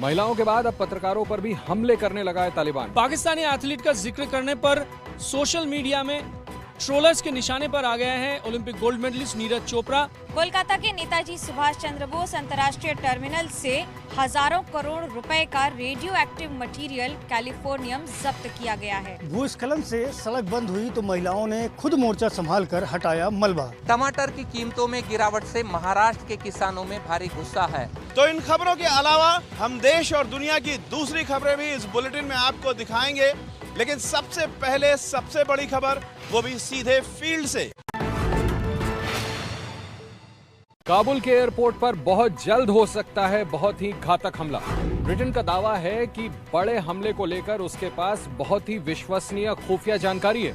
महिलाओं के बाद अब पत्रकारों पर भी हमले करने लगा है तालिबान। पाकिस्तानी एथलीट का जिक्र करने पर सोशल मीडिया में ट्रोलर्स के निशाने पर आ गए हैं Olympic gold medallist Neeraj Chopra. Kolkata के नेताजी सुभाष चंद्र बोस अंतर्राष्ट्रीय टर्मिनल से हजारों करोड़ रुपए का रेडियो एक्टिव मटेरियल कैलिफोर्नियम जब्त किया गया है। भूस्खलन से सड़क बंद हुई तो महिलाओं ने खुद मोर्चा संभालकर हटाया मलबा। टमाटर की कीमतों में गिरावट से महाराष्ट्र के किसानों में भारी गुस्सा है। तो इन खबरों के अलावा हम देश और दुनिया की दूसरी खबरें भी इस बुलेटिन में आपको दिखाएंगे, लेकिन सबसे पहले सबसे बड़ी खबर, वो भी सीधे फील्ड से। काबुल के एयरपोर्ट पर बहुत जल्द हो सकता है बहुत ही घातक हमला। ब्रिटेन का दावा है कि बड़े हमले को लेकर उसके पास बहुत ही विश्वसनीय खुफिया जानकारी है।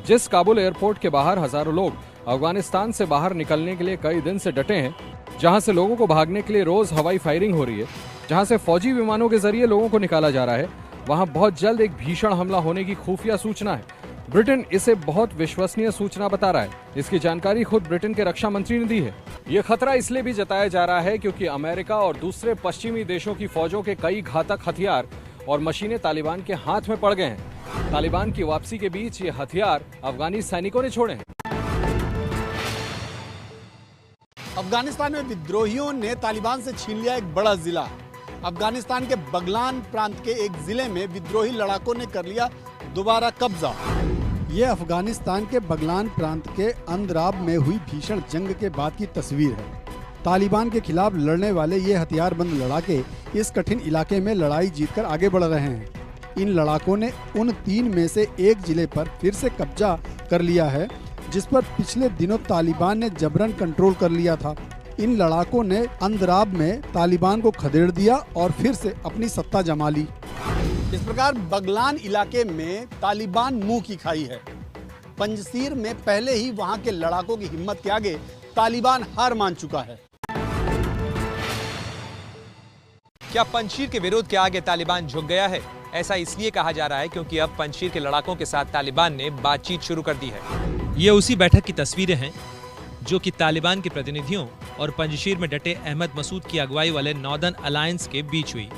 जिस काबुल एयरपोर्ट के बाहर हजारों लोग अफगानिस्तान से बाहर निकलने के लिए कई दिन से डटे हैं, जहां से लोगों को भागने के लिए रोज हवाई फायरिंग हो रही है, जहां से फौजी विमानों के जरिए लोगों को निकाला जा रहा है, वहां बहुत जल्द एक भीषण हमला होने की खुफिया सूचना है। ब्रिटेन इसे बहुत विश्वसनीय सूचना बता रहा है। इसकी जानकारी खुद ब्रिटेन के रक्षा मंत्री ने दी है। यह खतरा इसलिए भी जताया जा रहा है क्योंकि अमेरिका और दूसरे पश्चिमी देशों की फौजों के कई घातक हथियार और मशीनें तालिबान के हाथ में पड़ गए हैं। तालिबान की वापसी के बीच ये हथियार अफगानी सैनिकों ने छोड़े हैं। अफगानिस्तान में विद्रोहियों ने तालिबान से छीन लिया एक बड़ा जिला। अफगानिस्तान के बगलान प्रांत के एक जिले में विद्रोही लड़ाकों ने कर लिया दोबारा कब्जा। ये अफगानिस्तान के बगलान प्रांत के अंद्राब में हुई भीषण जंग के बाद की तस्वीर है। तालिबान के खिलाफ लड़ने वाले ये हथियारबंद लड़ाके इस कठिन इलाके में लड़ाई जीतकर आगे बढ़ रहे हैं। इन लड़ाकों ने उन 3 में से एक जिले पर फिर से कब्जा कर लिया है, जिस पर पिछले दिनों तालिबान ने जबरन कंट्रोल कर लिया था। इन लड़ाकों ने अंद्राब में तालिबान को खदेड़ दिया और फिर से अपनी सत्ता जमा ली। इस प्रकार बगलान इलाके में तालिबान मुंह की खाई है। पंजशीर में पहले ही वहां के लड़ाकों की हिम्मत के आगे तालिबान हार मान चुका है। क्या पंजशीर के विरोध के आगे तालिबान झुक गया है? ऐसा इसलिए कहा जा रहा है क्योंकि अब पंजशीर के लड़ाकों के साथ तालिबान ने बातचीत शुरू कर दी है। ये उसी बैठक की तस्वीरें हैं जो कि तालिबान के प्रतिनिधियों और पंजशीर में डटे अहमद मसूद की अगुवाई वाले नॉर्दर्न अलायंस के बीच हुई।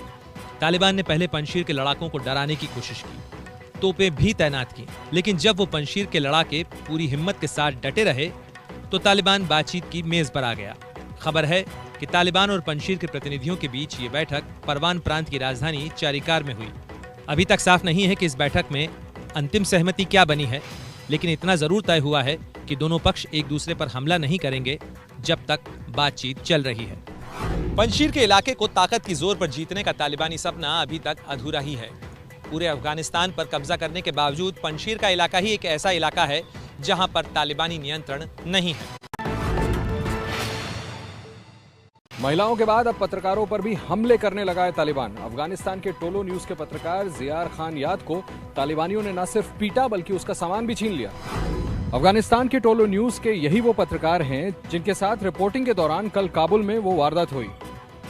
तालिबान ने पहले पंजशीर के लड़ाकों को डराने की कोशिश की, तोपें भी तैनात की, लेकिन जब वो पंजशीर के लड़ाके पूरी हिम्मत के साथ डटे रहे तो तालिबान बातचीत की मेज पर आ गया। खबर है कि तालिबान और पंजशीर के प्रतिनिधियों के बीच ये बैठक परवान प्रांत की राजधानी चारिकार में हुई। अभी तक साफ नहीं है कि इस बैठक में अंतिम सहमति क्या बनी है, लेकिन इतना जरूर तय हुआ है कि दोनों पक्ष एक दूसरे पर हमला नहीं करेंगे जब तक बातचीत चल रही है। पंजशीर के इलाके को ताकत की जोर पर जीतने का तालिबानी सपना अभी तक अधूरा ही है। पूरे अफगानिस्तान पर कब्जा करने के बावजूद पंजशीर का इलाका ही एक ऐसा इलाका है जहां पर तालिबानी नियंत्रण नहीं है। महिलाओं के बाद अब पत्रकारों पर भी हमले करने लगा है तालिबान। अफगानिस्तान के टोलो न्यूज के पत्रकार जियार खान याद को तालिबानियों ने न सिर्फ पीटा बल्कि उसका सामान भी छीन लिया। अफगानिस्तान के टोलो न्यूज के यही वो पत्रकार हैं जिनके साथ रिपोर्टिंग के दौरान कल काबुल में वो वारदात हुई।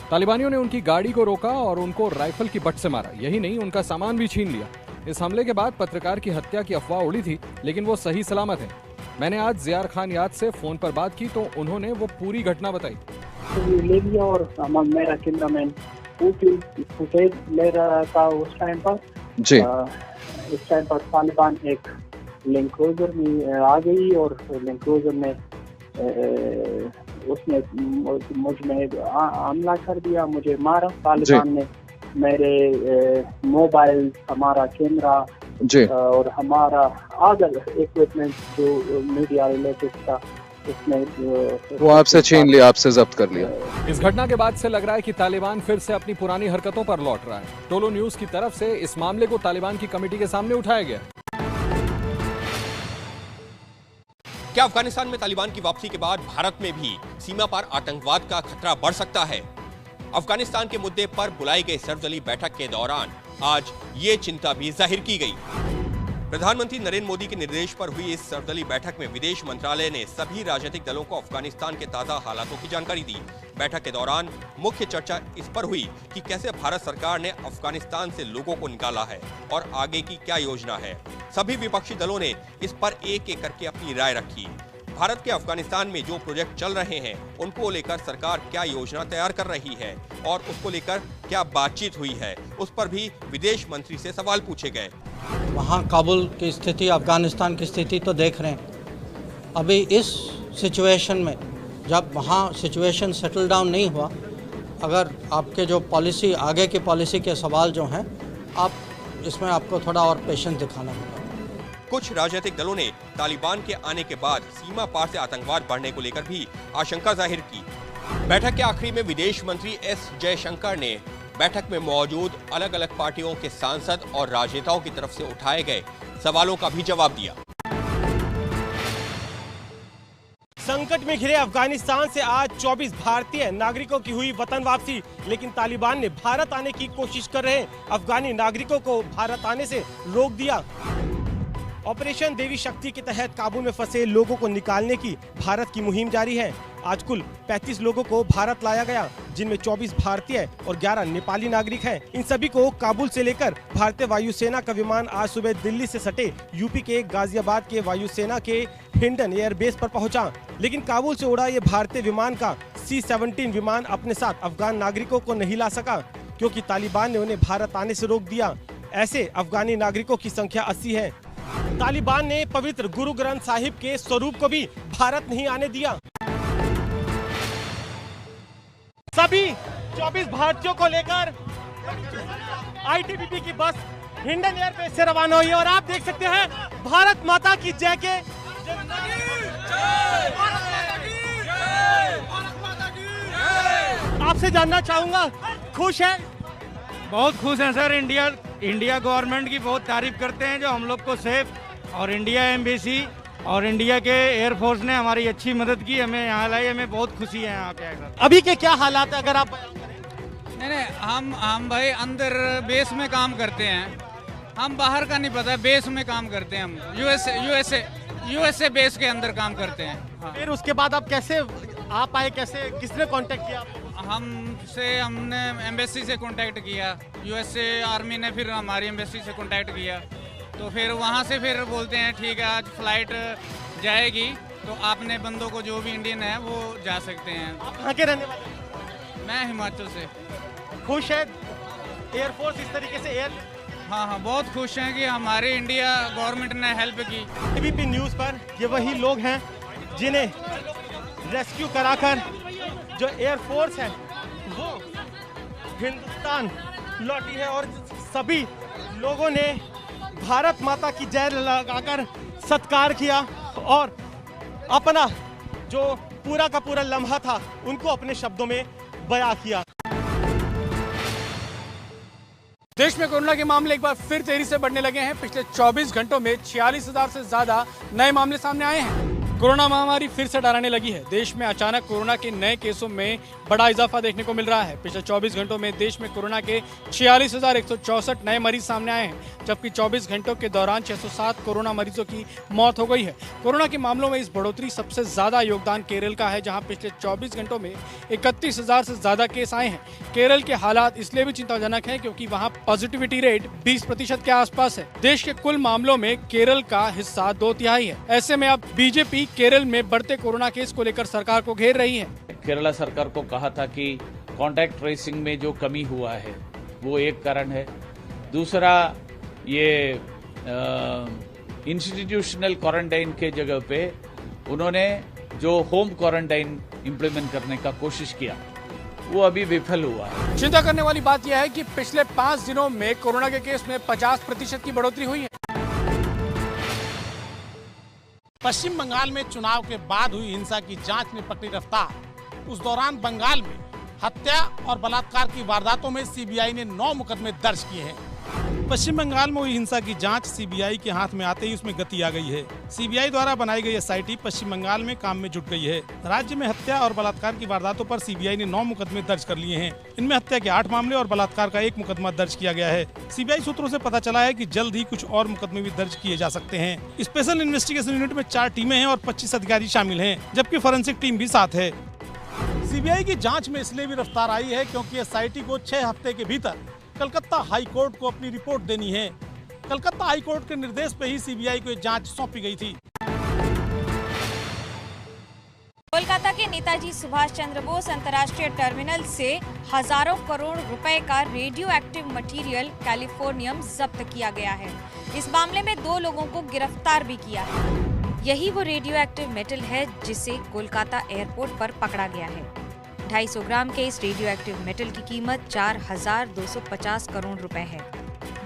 तालिबानियों ने उनकी गाड़ी को रोका और उनको राइफल की बट से मारा। यही नहीं, उनका सामान भी छीन लिया। इस हमले के बाद पत्रकार की हत्या की अफवाह उड़ी थी, लेकिन वो सही सलामत है। मैंने आज जियार खान याद से फोन पर बात की तो उन्होंने वो पूरी घटना बताई। ले लिया और मेरा कैमरामैन फुटेज ले रहा था उस टाइम पर जी। इस टाइम पर तालिबान एक लैंड क्रूजर में आ गई और लैंड क्रूजर में उसने मुझ में हमला कर दिया, मुझे मारा। तालिबान ने मेरे मोबाइल, हमारा कैमरा और हमारा अदर इक्विपमेंट जो मीडिया रिलेटेड था वो आपसे छीन लिया, आपसे जब्त कर लिया। इस घटना के बाद से लग रहा है कि तालिबान फिर से अपनी पुरानी हरकतों पर लौट रहा है। टोलो न्यूज की तरफ से इस मामले को तालिबान की कमेटी के सामने उठाया गया। क्या अफगानिस्तान में तालिबान की वापसी के बाद भारत में भी सीमा पार आतंकवाद का खतरा बढ़ सकता है? अफगानिस्तान के मुद्दे पर बुलाई गई सर्वदलीय बैठक के दौरान आज ये चिंता भी जाहिर की गई। प्रधानमंत्री नरेंद्र मोदी के निर्देश पर हुई इस सर्वदलीय बैठक में विदेश मंत्रालय ने सभी राजनीतिक दलों को अफगानिस्तान के ताजा हालातों की जानकारी दी। बैठक के दौरान मुख्य चर्चा इस पर हुई कि कैसे भारत सरकार ने अफगानिस्तान से लोगों को निकाला है और आगे की क्या योजना है। सभी विपक्षी दलों ने इस पर एक एक करके अपनी राय रखी। भारत के अफगानिस्तान में जो प्रोजेक्ट चल रहे हैं उनको लेकर सरकार क्या योजना तैयार कर रही है और उसको लेकर क्या बातचीत हुई है, उस पर भी विदेश मंत्री से सवाल पूछे गए। वहाँ काबुल की स्थिति, अफगानिस्तान की स्थिति तो देख रहे हैं। अभी इस सिचुएशन में जब वहाँ सिचुएशन सेटल डाउन नहीं हुआ, अगर आपके जो पॉलिसी, आगे की पॉलिसी के सवाल जो हैं, आप इसमें आपको थोड़ा और पेशेंस दिखाना होगा। कुछ राजनीतिक दलों ने तालिबान के आने के बाद सीमा पार से आतंकवाद बढ़ने को लेकर भी आशंका जाहिर की। बैठक के आखिरी में विदेश मंत्री एस जयशंकर ने बैठक में मौजूद अलग अलग पार्टियों के सांसद और राजनेताओं की तरफ से उठाए गए सवालों का भी जवाब दिया। संकट में घिरे अफगानिस्तान से आज 24 भारतीय नागरिकों की हुई वतन वापसी, लेकिन तालिबान ने भारत आने की कोशिश कर रहे अफगानी नागरिकों को भारत आने से रोक दिया। ऑपरेशन देवी शक्ति के तहत काबुल में फंसे लोगों को निकालने की भारत की मुहिम जारी है। आज कुल 35 लोगों को भारत लाया गया, जिनमें 24 भारतीय और 11 नेपाली नागरिक हैं। इन सभी को काबुल से लेकर भारतीय वायुसेना का विमान आज सुबह दिल्ली से सटे यूपी के गाजियाबाद के वायुसेना के हिंडन एयरबेस पर पहुंचा। लेकिन काबुल से उड़ा ये भारतीय विमान का C-17 विमान अपने साथ अफगान नागरिकों को नहीं ला सका, क्योंकि तालिबान ने उन्हें भारत आने से रोक दिया। ऐसे अफगानी नागरिकों की संख्या 80 है। तालिबान ने पवित्र गुरु ग्रंथ साहिब के स्वरूप को भी भारत नहीं आने दिया। सभी 24 भारतीयों को लेकर ITBP की बस हिंडन एयरबेस से रवाना हुई है और आप देख सकते हैं भारत माता की जय के। आपसे जानना चाहूंगा, खुश है? बहुत खुश हैं सर। इंडिया गवर्नमेंट की बहुत तारीफ करते हैं जो हम लोग को सेफ, और इंडिया एम्बेसी और इंडिया के एयरफोर्स ने हमारी अच्छी मदद की, हमें यहाँ लाई, हमें बहुत खुशी है यहाँ पे। अभी के क्या हालात है अगर आप? नहीं, हम भाई अंदर बेस में काम करते हैं, हम बाहर का नहीं पता, बेस में काम करते हैं हम। यूएसए बेस के अंदर काम करते हैं। हाँ। फिर उसके बाद आप कैसे आप आए, कैसे, किसने कांटेक्ट किया? हमने एम्बेसी से कांटेक्ट किया, यूएसए आर्मी ने फिर हमारी एम्बेसी से कांटेक्ट किया, तो फिर वहाँ से फिर बोलते हैं ठीक है आज फ्लाइट जाएगी, तो आपने बंदों को जो भी इंडियन है वो जा सकते हैं। आप कहाँ के रहने वाले? मैं हिमाचल से। खुश है एयरफोर्स इस तरीके से हाँ, बहुत खुश हैं कि हमारी इंडिया गवर्नमेंट ने हेल्प की। ABP न्यूज़ पर ये वही लोग हैं जिन्हें रेस्क्यू कराकर जो एयरफोर्स है वो हिंदुस्तान लौटी है, और सभी लोगों ने भारत माता की जय लगाकर सत्कार किया और अपना जो पूरा का पूरा लम्हा था उनको अपने शब्दों में बयां किया। देश में कोरोना के मामले एक बार फिर तेजी से बढ़ने लगे हैं। पिछले 24 घंटों में 46,000 से ज्यादा नए मामले सामने आए हैं। कोरोना महामारी फिर से डराने लगी है। देश में अचानक कोरोना के नए केसों में बड़ा इजाफा देखने को मिल रहा है। पिछले 24 घंटों में देश में कोरोना के 46,164 नए मरीज सामने आए हैं, जबकि 24 घंटों के दौरान 607 कोरोना मरीजों की मौत हो गई है। कोरोना के मामलों में इस बढ़ोतरी सबसे ज्यादा योगदान केरल का है, जहां पिछले 24 घंटों में 31,000 से ज्यादा केस आए हैं। केरल के हालात इसलिए भी चिंताजनक हैं क्योंकि वहां पॉजिटिविटी रेट 20% के आसपास है। देश के कुल मामलों में केरल का हिस्सा 2/3 है। ऐसे में अब बीजेपी केरल में बढ़ते कोरोना केस को लेकर सरकार को घेर रही है। केरला सरकार को कहा था कि कांटेक्ट ट्रेसिंग में जो कमी हुआ है वो एक कारण है। दूसरा, ये इंस्टीट्यूशनल क्वारंटाइन के जगह पे उन्होंने जो होम क्वारंटाइन इंप्लीमेंट करने का कोशिश किया वो अभी विफल हुआ है। चिंता करने वाली बात यह है कि पिछले 5 दिनों में कोरोना के केस में 50% की बढ़ोतरी हुई है। पश्चिम बंगाल में चुनाव के बाद हुई हिंसा की जांच में पकड़ी रफ्तार। उस दौरान बंगाल में हत्या और बलात्कार की वारदातों में सीबीआई ने 9 मुकदमे दर्ज किए हैं। पश्चिम बंगाल में हुई हिंसा की जांच सीबीआई के हाथ में आते ही उसमें गति आ गई है। सीबीआई द्वारा बनाई गई एसआईटी पश्चिम बंगाल में काम में जुट गई है। राज्य में हत्या और बलात्कार की वारदातों पर सीबीआई ने 9 मुकदमे दर्ज कर लिए हैं। इनमें हत्या के 8 मामले और बलात्कार का 1 मुकदमा दर्ज किया गया है। सीबीआई सूत्रों से पता चला है कि जल्द ही कुछ और मुकदमे भी दर्ज किए जा सकते हैं। स्पेशल इन्वेस्टिगेशन यूनिट में 4 टीमें हैं और 25 अधिकारी शामिल हैं, जबकि फॉरेंसिक टीम भी साथ है। सीबीआई की जांच में इसलिए भी रफ्तार आई है क्योंकि एसआईटी को 6 हफ्ते के भीतर कलकत्ता हाई कोर्ट को अपनी रिपोर्ट देनी है। कलकत्ता हाई कोर्ट के निर्देश पे ही सीबीआई को जांच सौंपी गई थी। कोलकाता के नेताजी सुभाष चंद्र बोस अंतर्राष्ट्रीय टर्मिनल से हजारों करोड़ रुपए का रेडियो एक्टिव मटेरियल कैलिफोर्नियम जब्त किया गया है। इस मामले में 2 लोगों को गिरफ्तार भी किया है। यही वो रेडियो एक्टिव मेटल है जिसे कोलकाता एयरपोर्ट पर पकड़ा गया है। 250 ग्राम के इस रेडियो एक्टिव मेटल की कीमत 4,250 करोड़ रुपए है।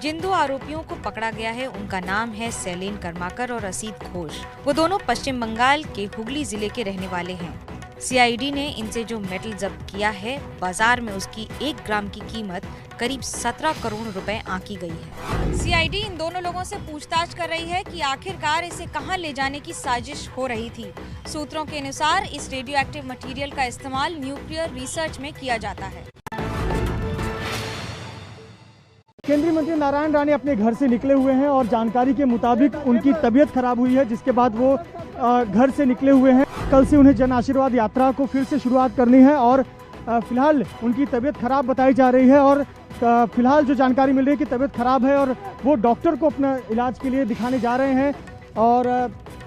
जिन 2 आरोपियों को पकड़ा गया है उनका नाम है सेलिन कर्माकर और असीत घोष। वो दोनों पश्चिम बंगाल के हुगली जिले के रहने वाले हैं। सीआईडी ने इनसे जो मेटल जब्त किया है, बाजार में उसकी 1 ग्राम की कीमत करीब 17 करोड़ रुपए आंकी गई है। सीआईडी इन दोनों लोगों से पूछताछ कर रही है कि आखिरकार इसे कहां ले जाने की साजिश हो रही थी। सूत्रों के अनुसार इस रेडियो एक्टिव मटेरियल का इस्तेमाल न्यूक्लियर रिसर्च में किया जाता है। केंद्रीय मंत्री नारायण राणे अपने घर से निकले हुए हैं और जानकारी के मुताबिक उनकी तबीयत खराब हुई है, जिसके बाद वो घर से निकले हुए हैं। कल से उन्हें जन आशीर्वाद यात्रा को फिर से शुरुआत करनी है और फिलहाल उनकी तबीयत खराब बताई जा रही है और फिलहाल जो जानकारी मिल रही है कि तबीयत खराब है और वो डॉक्टर को अपना इलाज के लिए दिखाने जा रहे हैं। और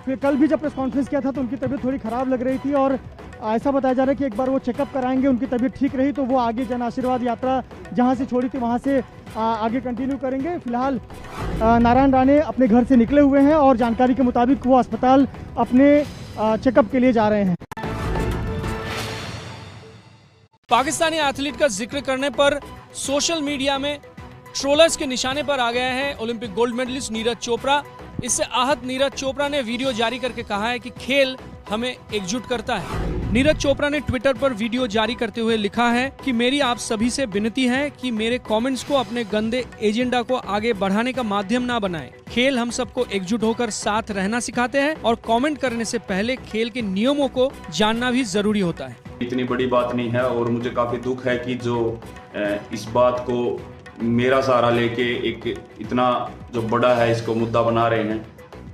फिर कल भी जब प्रेस कॉन्फ्रेंस किया था तो उनकी तबीयत थोड़ी ख़राब लग रही थी और ऐसा बताया जा रहा है कि एक बार वो चेकअप कराएंगे, उनकी तबीयत ठीक रही तो वो आगे जन आशीर्वाद यात्रा जहाँ से छोड़ी थी वहाँ से आगे कंटिन्यू करेंगे। फिलहाल नारायण राणे अपने घर से निकले हुए हैं और जानकारी के मुताबिक वो अस्पताल अपने चेकअप के लिए जा रहे हैं। पाकिस्तानी एथलीट का जिक्र करने पर सोशल मीडिया में ट्रोलर्स के निशाने पर आ गया है Olympic gold medallist Neeraj Chopra. इससे आहत नीरज चोपड़ा ने वीडियो जारी करके कहा है कि खेल हमें एकजुट करता है। नीरज चोपड़ा ने ट्विटर पर वीडियो जारी करते हुए लिखा है कि मेरी आप सभी से विनती है कि मेरे कमेंट्स को अपने गंदे एजेंडा को आगे बढ़ाने का माध्यम ना बनाएं। खेल हम सबको एकजुट होकर साथ रहना सिखाते हैं और कमेंट करने से पहले खेल के नियमों को जानना भी जरूरी होता है। इतनी बड़ी बात नहीं है और मुझे काफी दुख है कि जो इस बात को मेरा सहारा लेके एक इतना जो बड़ा है इसको मुद्दा बना रहे हैं।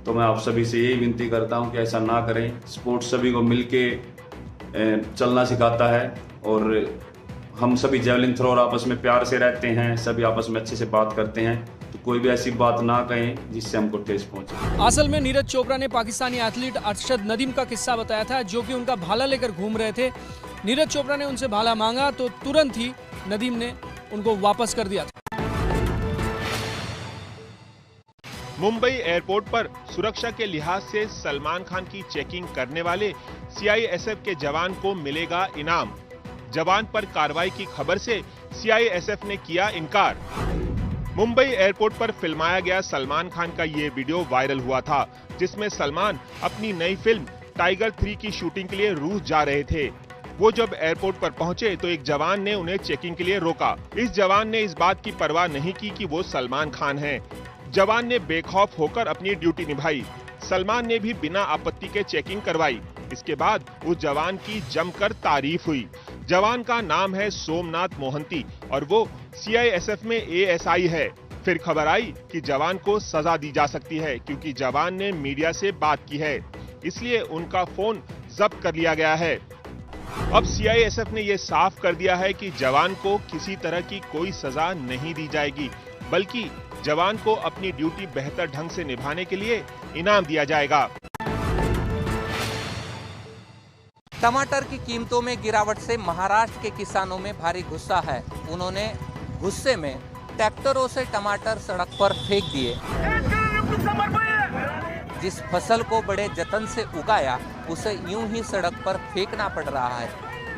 तो मैं आप सभी से यही विनती करता हूं कि ऐसा ना करें। स्पोर्ट्स सभी को मिलके चलना सिखाता है और हम सभी जेवलिन थ्रोअर आपस में प्यार से रहते हैं, सभी आपस में अच्छे से बात करते हैं। तो कोई भी ऐसी बात ना कहें जिससे हमको ठेस पहुंचे। असल में नीरज चोपड़ा ने पाकिस्तानी एथलीट अरशद नदीम का किस्सा बताया था, जो कि उनका भाला लेकर घूम रहे थे। नीरज चोपड़ा ने उनसे भाला मांगा तो तुरंत ही नदीम ने उनको वापस कर दिया था। मुंबई एयरपोर्ट पर सुरक्षा के लिहाज से सलमान खान की चेकिंग करने वाले सीआईएसएफ के जवान को मिलेगा इनाम। जवान पर कार्रवाई की खबर से सीआईएसएफ ने किया इनकार। मुंबई एयरपोर्ट पर फिल्माया गया सलमान खान का ये वीडियो वायरल हुआ था, जिसमें सलमान अपनी नई फिल्म टाइगर 3 की शूटिंग के लिए रूस जा रहे थे। वो जब एयरपोर्ट पर पहुंचे तो एक जवान ने उन्हें चेकिंग के लिए रोका। इस जवान ने इस बात की परवाह नहीं की कि वो सलमान खान हैं। जवान ने बेखौफ होकर अपनी ड्यूटी निभाई। सलमान ने भी बिना आपत्ति के चेकिंग करवाई। इसके बाद उस जवान की जमकर तारीफ हुई। जवान का नाम है सोमनाथ मोहंती और वो सीआईएसएफ में एएसआई है। फिर खबर आई कि जवान को सजा दी जा सकती है क्योंकि जवान ने मीडिया से बात की है, इसलिए उनका फोन जब्त कर लिया गया है। अब सीआईएसएफ ने ये साफ कर दिया है कि जवान को किसी तरह की कोई सजा नहीं दी जाएगी, बल्कि जवान को अपनी ड्यूटी बेहतर ढंग से निभाने के लिए इनाम दिया जाएगा। टमाटर की कीमतों में गिरावट से महाराष्ट्र के किसानों में भारी गुस्सा है। उन्होंने गुस्से में ट्रैक्टरों से टमाटर सड़क पर फेंक दिए। जिस फसल को बड़े जतन से उगाया उसे यूं ही सड़क पर फेंकना पड़ रहा है।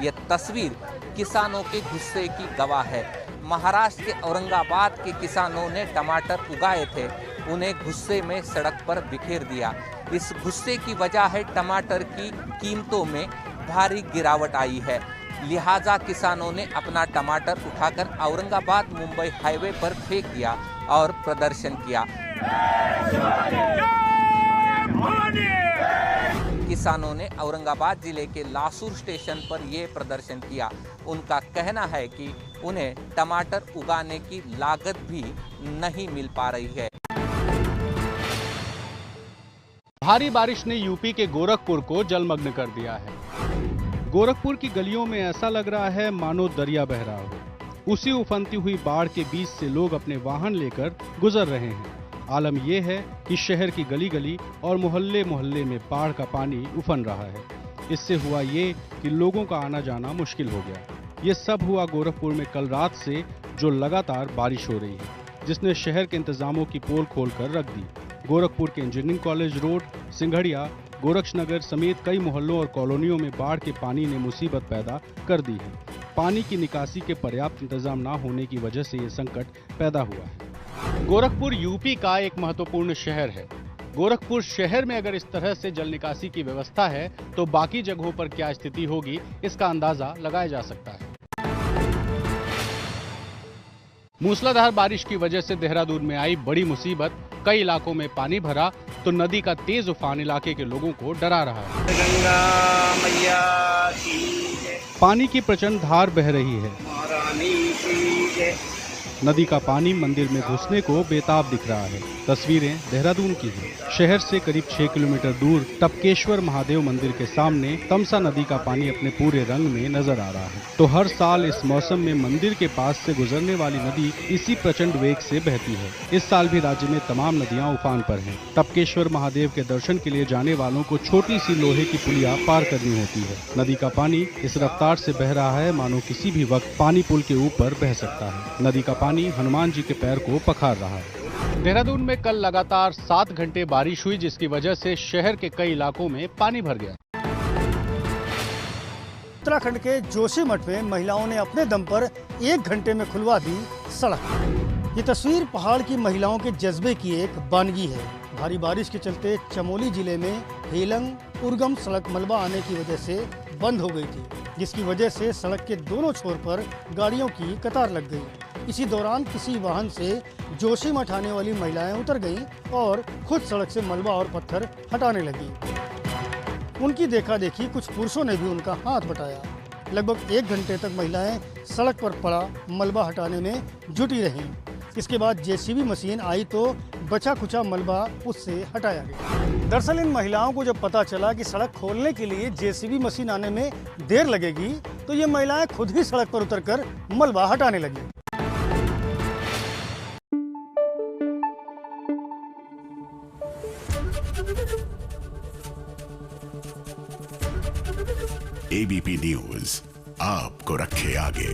यह तस्वीर किसानों के गुस्से की गवाह है। महाराष्ट्र के औरंगाबाद के किसानों ने टमाटर उगाए थे, उन्हें गुस्से में सड़क पर बिखेर दिया। इस गुस्से की वजह है टमाटर की कीमतों में भारी गिरावट आई है। लिहाजा किसानों ने अपना टमाटर उठाकर औरंगाबाद मुंबई हाईवे पर फेंक दिया और प्रदर्शन किया। किसानों ने औरंगाबाद जिले के लासूर स्टेशन पर यह प्रदर्शन किया। उनका कहना है कि उन्हें टमाटर उगाने की लागत भी नहीं मिल पा रही है। भारी बारिश ने यूपी के गोरखपुर को जलमग्न कर दिया है। गोरखपुर की गलियों में ऐसा लग रहा है मानो दरिया बह रहा हो। उसी उफनती हुई बाढ़ के बीच से लोग अपने वाहन लेकर गुजर रहे हैं। आलम यह है कि शहर की गली गली और मोहल्ले मोहल्ले में बाढ़ का पानी उफन रहा है। इससे हुआ ये कि लोगों का आना जाना मुश्किल हो गया। ये सब हुआ गोरखपुर में कल रात से जो लगातार बारिश हो रही है, जिसने शहर के इंतजामों की पोल खोलकर रख दी। गोरखपुर के इंजीनियरिंग कॉलेज रोड, सिंघड़िया, गोरक्षनगर समेत कई मोहल्लों और कॉलोनियों में बाढ़ के पानी ने मुसीबत पैदा कर दी है। पानी की निकासी के पर्याप्त इंतजाम न होने की वजह से ये संकट पैदा हुआ है। गोरखपुर यूपी का एक महत्वपूर्ण शहर है। गोरखपुर शहर में अगर इस तरह से जल निकासी की व्यवस्था है तो बाकी जगहों पर क्या स्थिति होगी, इसका अंदाजा लगाया जा सकता है। मूसलाधार बारिश की वजह से देहरादून में आई बड़ी मुसीबत, कई इलाकों में पानी भरा तो नदी का तेज उफान इलाके के लोगों को डरा रहा है। गंगा मैया की पानी की प्रचंड धार बह रही है। नदी का पानी मंदिर में घुसने को बेताब दिख रहा है। तस्वीरें देहरादून की हैं। शहर से करीब 6 किलोमीटर दूर टपकेश्वर महादेव मंदिर के सामने तमसा नदी का पानी अपने पूरे रंग में नजर आ रहा है। तो हर साल इस मौसम में मंदिर के पास से गुजरने वाली नदी इसी प्रचंड वेग से बहती है। इस साल भी राज्य में तमाम नदियां उफान पर हैं। टपकेश्वर महादेव के दर्शन के लिए जाने वालों को छोटी सी लोहे की पुलिया पार करनी होती है। नदी का पानी इस रफ्तार से बह रहा है मानो किसी भी वक्त पानी पुल के ऊपर बह सकता है। नदी का पानी हनुमान जी के पैर को पखार रहा है। देहरादून में कल लगातार 7 घंटे बारिश हुई, जिसकी वजह से शहर के कई इलाकों में पानी भर गया। उत्तराखंड के जोशीमठ में महिलाओं ने अपने दम पर 1 घंटे में खुलवा दी सड़क। ये तस्वीर पहाड़ की महिलाओं के जज्बे की एक बानगी है। भारी बारिश के चलते चमोली जिले में हेलंग उर्गम सड़क मलबा आने की वजह से बंद हो गई थी, जिसकी वजह से सड़क के दोनों छोर पर गाड़ियों की कतार लग गई। इसी दौरान किसी वाहन से जोशीमठ आने वाली महिलाएं उतर गईं और खुद सड़क से मलबा और पत्थर हटाने लगी। उनकी देखा देखी कुछ पुरुषों ने भी उनका हाथ बटाया। लगभग 1 घंटे तक महिलाएं सड़क पर पड़ा मलबा हटाने में जुटी रहीं। इसके बाद जेसीबी मशीन आई तो बचा खुचा मलबा उससे हटाया गया। दरअसल इन महिलाओं को जब पता चला कि सड़क खोलने के लिए जेसीबी मशीन आने में देर लगेगी तो ये महिलाएं खुद ही सड़क पर उतरकर मलबा हटाने लगी। एबीपी न्यूज आपको रखे आगे।